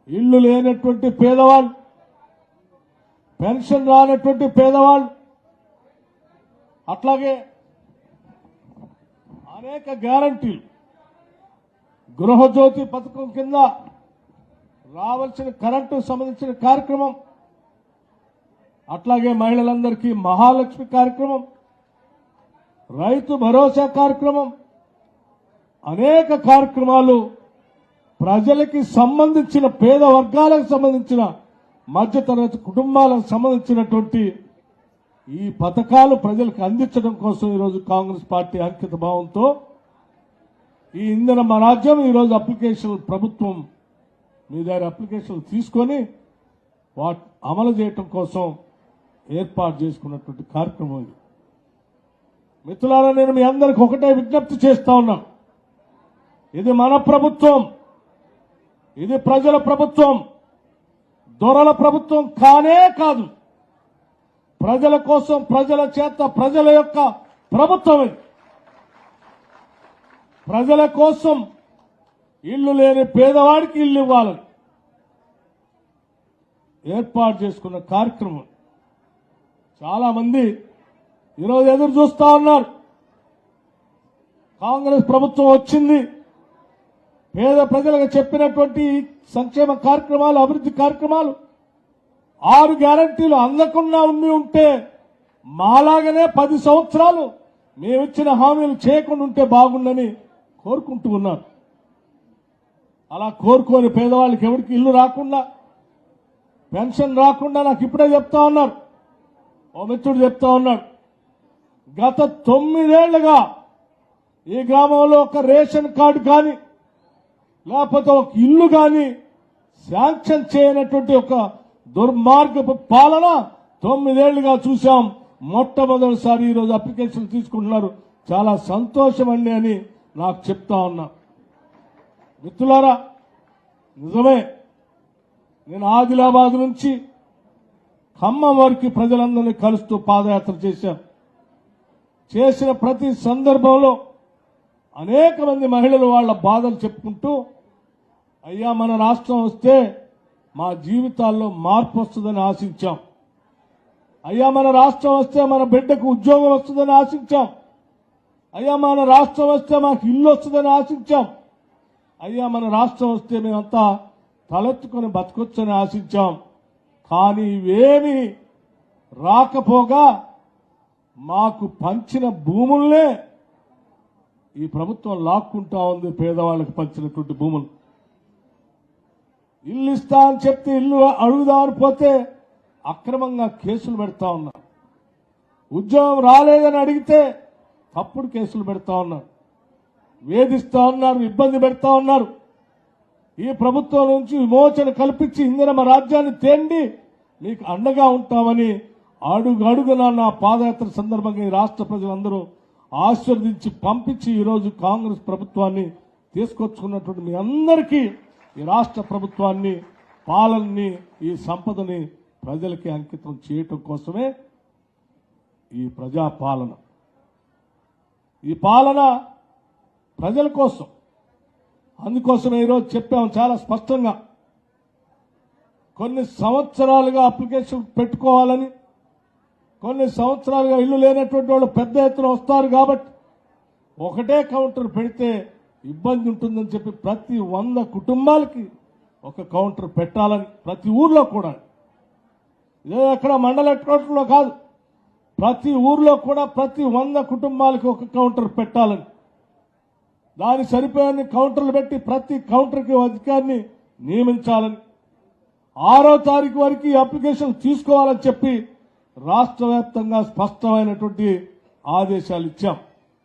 ఇల్లు లేనటువంటి పేదవాళ్ళు, పెన్షన్ రానటువంటి పేదవాళ్ళు, అట్లాగే అనేక గ్యారంటీలు, గృహజ్యోతి పథకం కింద రావాల్సిన కరెంటు సంబంధించిన కార్యక్రమం, అట్లాగే మహిళలందరికీ మహాలక్ష్మి కార్యక్రమం, రైతు భరోసా కార్యక్రమం, అనేక కార్యక్రమాలు ప్రజలకి సంబంధించిన, పేద వర్గాలకు సంబంధించిన, మధ్యతరగతి కుటుంబాలకు సంబంధించినటువంటి ఈ పథకాలు ప్రజలకు అందించడం కోసం ఈరోజు కాంగ్రెస్ పార్టీ అంకిత భావంతో ఈ ఇందిరమ్మ రాజ్యం ఈరోజు అప్లికేషన్, ప్రభుత్వం మీ దగ్గర అప్లికేషన్లు తీసుకొని వాటి అమలు చేయటం కోసం ఏర్పాటు చేసుకున్నటువంటి కార్యక్రమం ఇది. మిత్రులారా, నేను మీ అందరికి ఒకటే విజ్ఞప్తి చేస్తా ఉన్నా, ఇది మన ప్రభుత్వం, ఇది ప్రజల ప్రభుత్వం, దొరల ప్రభుత్వం కానే కాదు. ప్రజల కోసం, ప్రజల చేత, ప్రజల యొక్క ప్రభుత్వం ఇది. ప్రజల కోసం ఇల్లు లేని పేదవాడికి ఇల్లు ఇవ్వాలని ఏర్పాటు చేసుకున్న కార్యక్రమం. చాలా మంది ఈరోజు ఎదురు చూస్తా ఉన్నారు. కాంగ్రెస్ ప్రభుత్వం వచ్చింది, పేద ప్రజలకు చెప్పినటువంటి సంక్షేమ కార్యక్రమాలు, అభివృద్ధి కార్యక్రమాలు, 6 గ్యారంటీలు అందకుండా ఉంటే మాలాగనే 10 సంవత్సరాలు మేమిచ్చిన హామీలు చేయకుండా ఉంటే బాగుండని కోరుకుంటూ ఉన్నారు. అలా కోరుకోని పేదవాళ్ళకి ఎవరికి ఇల్లు రాకుండా, పెన్షన్ రాకుండా నాకు ఇప్పుడే చెప్తా ఉన్నారు, ఓ మిత్రుడు చెప్తా ఉన్నాడు, గత 9 ఏళ్లుగా ఈ గ్రామంలో ఒక రేషన్ కార్డు కానీ, లేకపోతే ఒక ఇల్లు కానీ శాంక్షన్ చేయనటువంటి ఒక దుర్మార్గపు పాలన 9 ఏళ్లుగా చూశాం. మొట్టమొదటిసారి ఈరోజు అప్లికేషన్ తీసుకుంటున్నారు. చాలా సంతోషం అండి అని నాకు చెప్తా ఉన్నా. మిత్రులారా, నిజమే, నేను ఆదిలాబాద్ నుంచి ఖమ్మం వరకు ప్రజలందరినీ కలుస్తూ పాదయాత్ర చేశాను. చేసిన ప్రతి సందర్భంలో అనేక మంది మహిళలు వాళ్ళ బాధలు చెప్పుకుంటూ, అయ్యా మన రాష్ట్రం వస్తే మా జీవితాల్లో మార్పు వస్తుందని ఆశించాం, అయ్యా మన రాష్ట్రం వస్తే మన బిడ్డకు ఉద్యోగం వస్తుందని ఆశించాం, అయ్యా మన రాష్ట్రం వస్తే మాకు ఇల్లు వస్తుందని ఆశించాం, అయ్యా మన రాష్ట్రం వస్తే మేమంతా తలెత్తుకొని బతకొచ్చని ఆశించాం. కానీ ఇవేమీ రాకపోగా మాకు పంచిన భూముల్నే ఈ ప్రభుత్వం లాక్కుంటా ఉంది. పేదవాళ్ళకి పంచినటువంటి భూములు, ఇల్లు ఇస్తా అని చెప్తే ఇల్లు అడుగుదామని పోతే అక్రమంగా కేసులు పెడతా ఉన్నారు. ఉద్యోగం రాలేదని అడిగితే తప్పుడు కేసులు పెడతా ఉన్నారు, వేధిస్తా ఉన్నారు, ఇబ్బంది పెడతా ఉన్నారు. ఈ ప్రభుత్వం నుంచి విమోచన కల్పించి ఇందిరమ్మ రాజ్యాన్ని తేండి మీకు అండగా ఉంటామని అడుగడుగున నా పాదయాత్ర సందర్భంగా ఈ రాష్ట్ర ప్రజలందరూ ఆశీర్వదించి పంపించి ఈరోజు కాంగ్రెస్ ప్రభుత్వాన్ని తీసుకొచ్చుకున్నటువంటి మీ అందరికీ ఈ రాష్ట్ర ప్రభుత్వాన్ని, పాలనని, ఈ సంపదని ప్రజలకి అంకితం చేయటం కోసమే ఈ ప్రజాపాలన. ఈ పాలన ప్రజల కోసం. అందుకోసమే ఈరోజు చెప్పాము చాలా స్పష్టంగా, కొన్ని సంవత్సరాలుగా అప్లికేషన్ పెట్టుకోవాలని, కొన్ని సంవత్సరాలుగా ఇల్లు లేనటువంటి వాళ్ళు పెద్ద ఎత్తున వస్తారు కాబట్టి ఒకటే కౌంటర్ పెడితే ఇబ్బంది ఉంటుందని చెప్పి ప్రతి 100 కుటుంబాలకి ఒక కౌంటర్ పెట్టాలని, ప్రతి ఊర్లో కూడా, ఇదే ఎక్కడ మండల హెడ్ క్వార్టర్లో కాదు, ప్రతి ఊర్లో కూడా ప్రతి 100 కుటుంబాలకి ఒక కౌంటర్ పెట్టాలని, దానికి సరిపోయే కౌంటర్లు పెట్టి ప్రతి కౌంటర్కి అధికారిని నియమించాలని, 6వ తారీఖు వరకు ఈ అప్లికేషన్ తీసుకోవాలని చెప్పి రాష్ట్ర వ్యాప్తంగా స్పష్టమైనటువంటి ఆదేశాలు ఇచ్చాం.